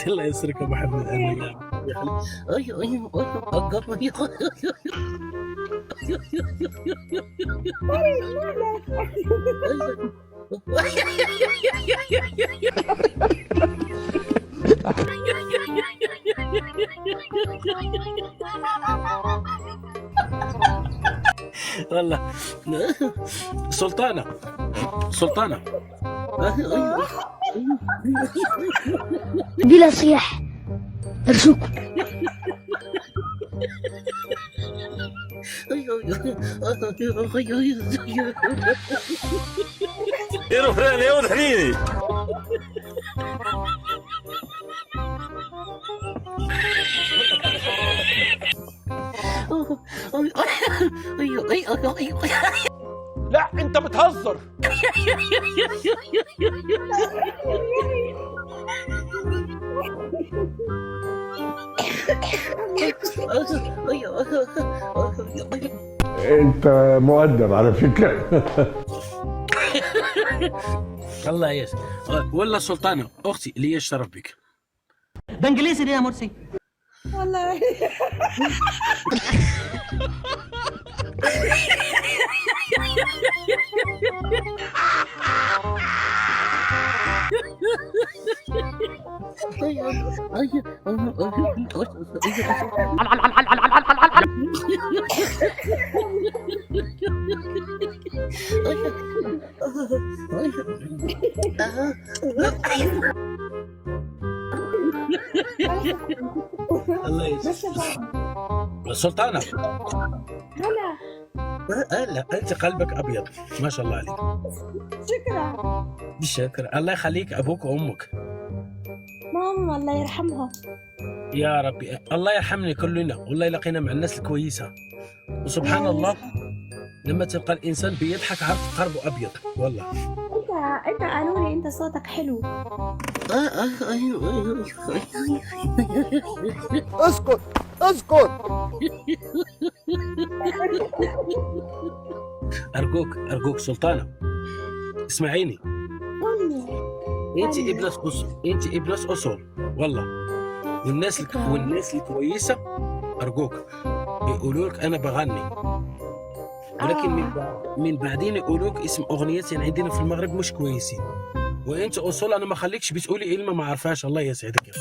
الله يسرك يا محمد. والله سلطانة سلطانة. بلا صياح ارجوكم. Ero frene od hlini. لا انت بتهزر. انت مؤدب على فكره. الله يس. والله سلطانة أختي اللي هي الشرف بك. ده انجليزي ليه يا مرسي؟ والله الله يس. سلطانة هلا لا أنت قلبك أبيض ما شاء الله عليك. شكرا. شكرا. الله يخليك أبوك وأمك. ماما الله يرحمها. يا ربي الله يرحمنا كلنا والله يلاقينا مع الناس الكويسة. وسبحان الله لما تلقى الإنسان بيضحك عرف قلبه أبيض والله. انت قالوا لي انت صوتك حلو. اسكت اسكت. أرجوك سلطانة اسمعيني. انت ابنة اصول والله. والناس الكويسه ارجوك يقولوا لك انا بغني، ولكن من بعدين يقولوا لك اسم اغنيتين عندنا في المغرب مش كويسين، وانت اصول انا ما خليكش بتقولي كلمه ما عارفاش. الله يسعدك يا